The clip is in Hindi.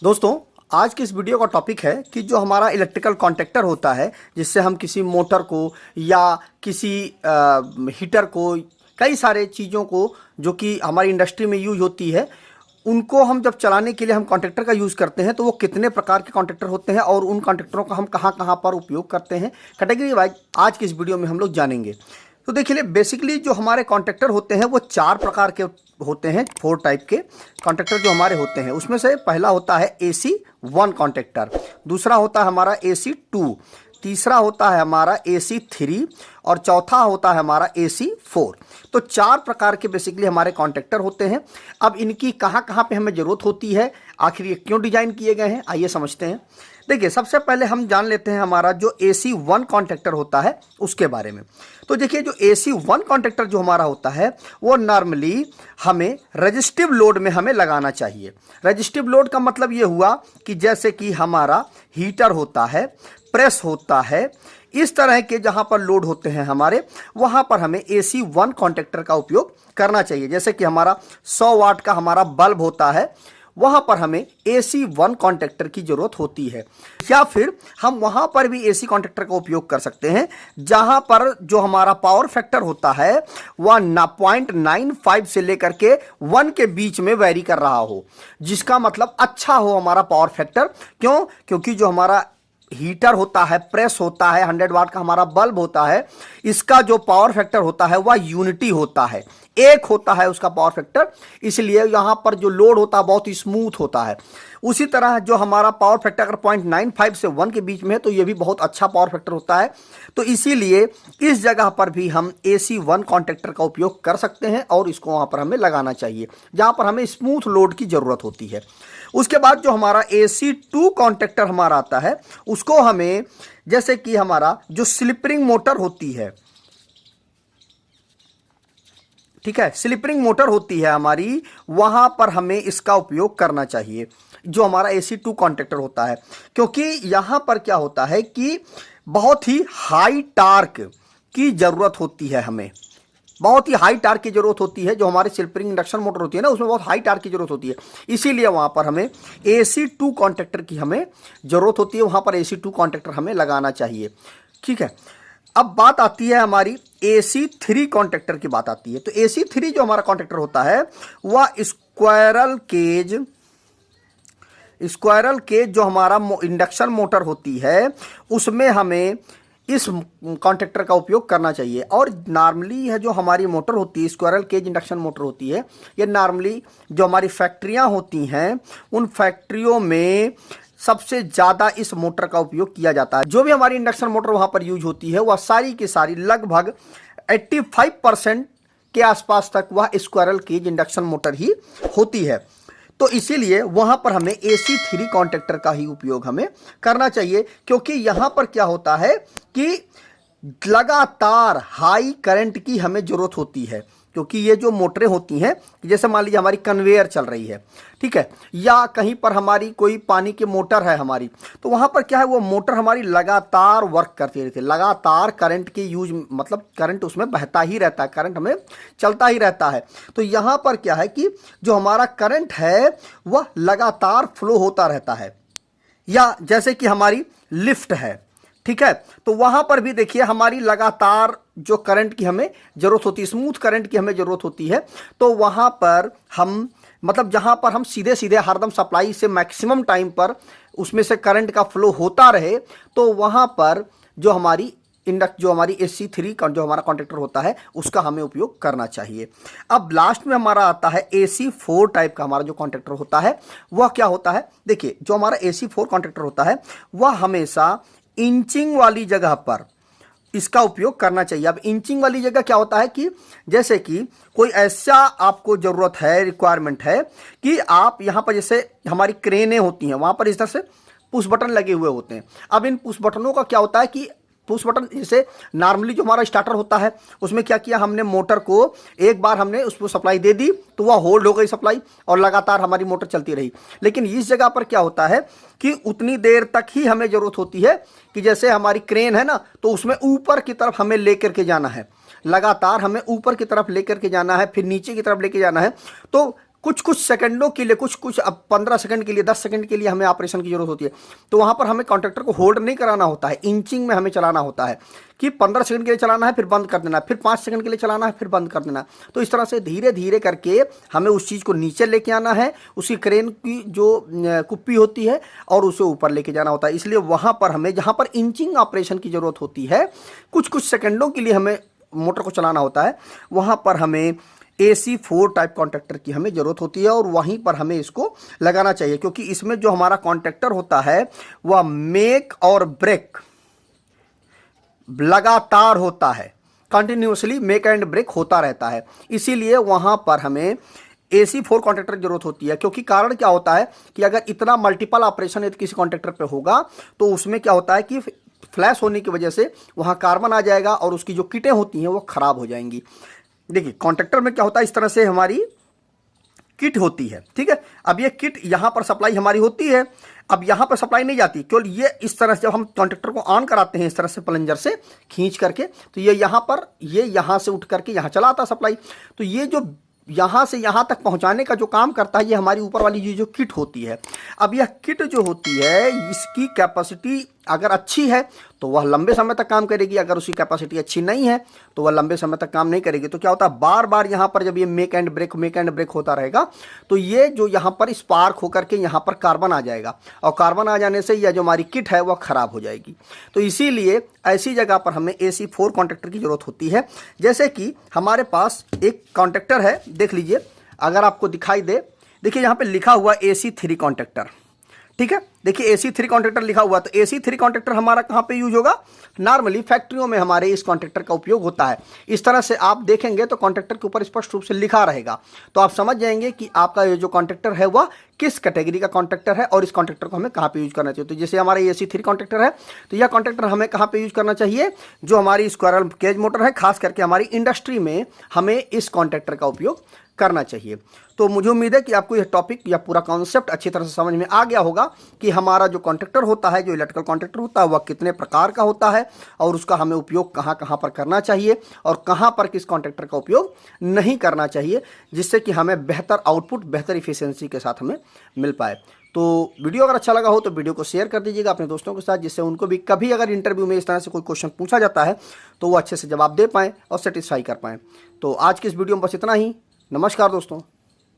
दोस्तों, आज की इस वीडियो का टॉपिक है कि जो हमारा इलेक्ट्रिकल कॉन्टैक्टर होता है, जिससे हम किसी मोटर को या किसी हीटर को, कई सारे चीज़ों को जो कि हमारी इंडस्ट्री में यूज होती है, उनको हम जब चलाने के लिए हम कॉन्टैक्टर का यूज़ करते हैं तो वो कितने प्रकार के कॉन्टैक्टर होते हैं और उन कॉन्टैक्टरों का हम कहाँ कहाँ पर उपयोग करते हैं, कैटेगरी वाइज आज की इस वीडियो में हम लोग जानेंगे। तो देखिए, बेसिकली जो हमारे कॉन्टैक्टर होते हैं वो 4 प्रकार के होते हैं। 4 टाइप के कॉन्टैक्टर जो हमारे होते हैं, उसमें से पहला होता है AC1 कॉन्टैक्टर, दूसरा होता है हमारा AC2, तीसरा होता है हमारा AC3 और चौथा होता है हमारा AC4। तो 4 प्रकार के बेसिकली हमारे कॉन्टैक्टर होते हैं। अब इनकी कहाँ कहाँ पे हमें ज़रूरत होती है, आखिर ये क्यों डिजाइन किए गए हैं, आइए समझते हैं। देखिए, सबसे पहले हम जान लेते हैं हमारा जो AC1 कॉन्टैक्टर होता है उसके बारे में। तो देखिए, जो AC1 कॉन्टैक्टर जो हमारा होता है वो नॉर्मली हमें रजिस्टिव लोड में हमें लगाना चाहिए। रजिस्टिव लोड का मतलब ये हुआ कि जैसे कि हमारा हीटर होता है, प्रेस होता है, इस तरह के जहां पर लोड होते हैं हमारे, वहां पर हमें AC1 कॉन्टैक्टर का उपयोग करना चाहिए। जैसे कि हमारा 100 वाट का हमारा बल्ब होता है, वहां पर हमें AC1 कॉन्टैक्टर की जरूरत होती है। या फिर हम वहां पर भी AC कॉन्टैक्टर का उपयोग कर सकते हैं जहां पर जो हमारा पावर फैक्टर होता है वह 0.95 से लेकर के 1 के बीच में वैरी कर रहा हो, जिसका मतलब अच्छा हो हमारा पावर फैक्टर। क्योंकि जो हमारा हीटर होता है, प्रेस होता है, 100 वाट का हमारा बल्ब होता है, इसका जो पावर फैक्टर होता है वह यूनिटी होता है, एक होता है उसका पावर फैक्टर, इसलिए यहां पर जो लोड होता है बहुत ही स्मूथ होता है। उसी तरह जो हमारा पावर फैक्टर अगर 0.95 से 1 के बीच में है तो यह भी बहुत अच्छा पावर फैक्टर होता है। तो इसीलिए इस जगह पर भी हम AC1 कॉन्टैक्टर का उपयोग कर सकते हैं और इसको वहां पर हमें लगाना चाहिए जहां पर हमें स्मूथ लोड की जरूरत होती है। उसके बाद जो हमारा AC2 कॉन्टैक्टर हमारा आता है, उसको हमें, जैसे कि हमारा जो स्लिप-रिंग मोटर होती है, ठीक है, स्लिप-रिंग मोटर होती है हमारी, वहां पर हमें इसका उपयोग करना चाहिए जो हमारा AC2 कॉन्टैक्टर होता है। क्योंकि यहां पर क्या होता है कि बहुत ही हाई टार्क की जरूरत होती है, हमें बहुत ही हाई टार्क की जरूरत होती है। जो हमारी स्लिप-रिंग इंडक्शन मोटर होती है ना, उसमें बहुत हाई टार्क की जरूरत होती है, इसीलिए वहां पर हमें AC2 कॉन्टैक्टर की हमें जरूरत होती है, वहां पर AC2 कॉन्टैक्टर हमें लगाना चाहिए। ठीक है, अब बात आती है हमारी AC3 कॉन्टैक्टर की बात आती है। तो AC3 जो हमारा कॉन्टैक्टर होता है वह स्क्वायरल केज जो हमारा इंडक्शन मोटर होती है, उसमें हमें इस कॉन्टैक्टर का उपयोग करना चाहिए। और नॉर्मली है जो हमारी मोटर होती है, स्क्वायरल केज इंडक्शन मोटर होती है, ये नॉर्मली जो हमारी फैक्ट्रियां होती हैं, उन फैक्ट्रियों में सबसे ज़्यादा इस मोटर का उपयोग किया जाता है। जो भी हमारी इंडक्शन मोटर वहाँ पर यूज होती है वह सारी की सारी लगभग 85% के आसपास तक वह स्क्वायरल केज इंडक्शन मोटर ही होती है। तो इसीलिए वहां पर हमें AC3 कॉन्टैक्टर का ही उपयोग हमें करना चाहिए। क्योंकि यहां पर क्या होता है कि लगातार हाई करंट की हमें जरूरत होती है। क्योंकि ये जो मोटरें होती हैं, जैसे मान लीजिए हमारी कन्वेयर चल रही है, ठीक है, या कहीं पर हमारी कोई पानी की मोटर है हमारी, तो वहां पर क्या है, वो मोटर हमारी लगातार वर्क करती रहती है, लगातार करंट की यूज, मतलब करंट उसमें बहता ही रहता है, करंट हमें चलता ही रहता है। तो यहां पर क्या है कि जो हमारा करंट है वह लगातार फ्लो होता रहता है। या जैसे कि हमारी लिफ्ट है, ठीक है, तो वहां पर भी देखिए हमारी लगातार जो करंट की हमें जरूरत होती है, स्मूथ करंट की हमें जरूरत होती है। तो वहां पर हम, मतलब जहां पर हम सीधे सीधे हरदम सप्लाई से मैक्सिमम टाइम पर उसमें से करंट का फ्लो होता रहे, तो वहां पर जो हमारी AC3 का जो हमारा कॉन्टैक्टर होता है उसका हमें उपयोग करना चाहिए। अब लास्ट में हमारा आता है AC4 टाइप का हमारा जो कॉन्टैक्टर होता है, वह क्या होता है। देखिए, जो हमारा AC4 कॉन्टैक्टर होता है वह हमेशा इंचिंग वाली जगह पर इसका उपयोग करना चाहिए। अब इंचिंग वाली जगह क्या होता है कि जैसे कि कोई ऐसा आपको जरूरत है, रिक्वायरमेंट है कि आप यहां पर, जैसे हमारी क्रेनें होती हैं, वहां पर इस तरह से पुश बटन लगे हुए होते हैं। अब इन पुश बटनों का क्या होता है कि पुश बटन, जैसे नॉर्मली जो हमारा स्टार्टर होता है उसमें क्या किया हमने, मोटर को एक बार हमने उसको सप्लाई दे दी तो वह होल्ड हो गई सप्लाई और लगातार हमारी मोटर चलती रही। लेकिन इस जगह पर क्या होता है कि उतनी देर तक ही हमें जरूरत होती है कि जैसे हमारी क्रेन है ना, तो उसमें ऊपर की तरफ हमें लेकर के जाना है, लगातार हमें ऊपर की तरफ लेकर के जाना है, फिर नीचे की तरफ लेके जाना है। तो कुछ कुछ सेकंडों के लिए, कुछ अब 15 सेकंड के लिए, 10 सेकंड के लिए हमें ऑपरेशन की जरूरत होती है। तो वहां पर हमें कॉन्ट्रैक्टर को होल्ड नहीं कराना होता है, इंचिंग में हमें चलाना होता है कि 15 सेकंड के लिए चलाना है, फिर बंद कर देना है, फिर 5 सेकंड के लिए चलाना है, फिर बंद कर देना है। तो इस तरह से धीरे धीरे करके हमें उस चीज़ को नीचे लेके आना है, उसकी क्रेन की जो कुप्पी होती है, और उसे ऊपर लेके जाना होता है। इसलिए वहां पर हमें, जहां पर इंचिंग ऑपरेशन की जरूरत होती है, कुछ कुछ सेकंडों के लिए हमें मोटर को चलाना होता है, वहां पर हमें AC4 टाइप कॉन्ट्रैक्टर की हमें ज़रूरत होती है, और वहीं पर हमें इसको लगाना चाहिए, क्योंकि इसमें जो हमारा कॉन्ट्रैक्टर होता है वह मेक और ब्रेक लगातार होता है, कंटिन्यूसली मेक एंड ब्रेक होता रहता है। इसीलिए वहां पर हमें AC4 कॉन्ट्रैक्टर की जरूरत होती है, क्योंकि कारण क्या होता है कि अगर इतना मल्टीपल ऑपरेशन यदि किसी कॉन्ट्रैक्टर पे होगा तो उसमें क्या होता है कि फ्लैश होने की वजह से वहां कार्बन आ जाएगा और उसकी जो किटें होती हैं वो खराब हो जाएंगी। देखिए कॉन्ट्रैक्टर में क्या होता है, इस तरह से हमारी किट होती है, ठीक है। अब ये किट यहां पर सप्लाई हमारी होती है, अब यहां पर सप्लाई नहीं जाती, केवल ये इस तरह से जब हम कॉन्ट्रैक्टर को ऑन कराते हैं इस तरह से प्लंजर से खींच करके, तो ये यहां पर, ये यहां से उठ करके यहां चला आता सप्लाई। तो ये जो यहां से यहां तक पहुंचाने का जो काम करता है, ये हमारी ऊपर वाली ये जो किट होती है। अब यह किट जो होती है, इसकी कैपेसिटी अगर अच्छी है तो वह लंबे समय तक काम करेगी, अगर उसकी कैपेसिटी अच्छी नहीं है तो वह लंबे समय तक काम नहीं करेगी। तो क्या होता है, बार बार यहाँ पर जब ये मेक एंड ब्रेक होता रहेगा, तो ये जो यहाँ पर स्पार्क होकर के यहाँ पर कार्बन आ जाएगा, और कार्बन आ जाने से यह जो हमारी किट है वह खराब हो जाएगी। तो इसीलिए ऐसी जगह पर हमें AC4 कॉन्ट्रैक्टर की जरूरत होती है। जैसे कि हमारे पास एक कॉन्ट्रैक्टर है, देख लीजिए, अगर आपको दिखाई दे, देखिए यहाँ पे लिखा हुआ AC3 कॉन्ट्रैक्टर, ठीक है। देखिए AC3 कॉन्ट्रैक्टर लिखा हुआ, तो AC3 कॉन्ट्रैक्टर हमारा कहाँ पे यूज होगा, नॉर्मली फैक्ट्रियों में हमारे इस कॉन्ट्रैक्टर का उपयोग होता है। इस तरह से आप देखेंगे तो कॉन्ट्रैक्टर के ऊपर स्पष्ट रूप से लिखा रहेगा, तो आप समझ जाएंगे कि आपका ये जो कॉन्ट्रैक्टर है वह किस कैटेगरी का कॉन्ट्रैक्टर है और इस कॉन्ट्रैक्टर को हमें कहाँ पे यूज करना चाहिए। तो जैसे हमारा AC3 कॉन्ट्रैक्टर है, तो यह कॉन्ट्रैक्टर हमें कहाँ पे यूज करना चाहिए, जो हमारी स्क्वायरल केज मोटर है, खास करके हमारी इंडस्ट्री में हमें इस कॉन्ट्रैक्टर का उपयोग करना चाहिए। तो मुझे उम्मीद है कि आपको यह टॉपिक या पूरा कॉन्सेप्ट अच्छी तरह से समझ में आ गया होगा कि हमारा जो कॉन्ट्रैक्टर होता है, जो इलेक्ट्रिकल कॉन्ट्रैक्टर होता है, वह कितने प्रकार का होता है और उसका हमें उपयोग कहाँ कहाँ पर करना चाहिए और कहाँ पर किस कॉन्ट्रैक्टर का उपयोग नहीं करना चाहिए, जिससे कि हमें बेहतर आउटपुट, बेहतर इफिशियंसी के साथ हमें मिल पाए। तो वीडियो अगर अच्छा लगा हो तो वीडियो को शेयर कर दीजिएगा अपने दोस्तों के साथ, जिससे उनको भी कभी अगर इंटरव्यू में इस तरह से कोई क्वेश्चन पूछा जाता है तो वो अच्छे से जवाब दे पाएँ और सेटिस्फाई कर पाएँ। तो आज की इस वीडियो में बस इतना ही। नमस्कार दोस्तों।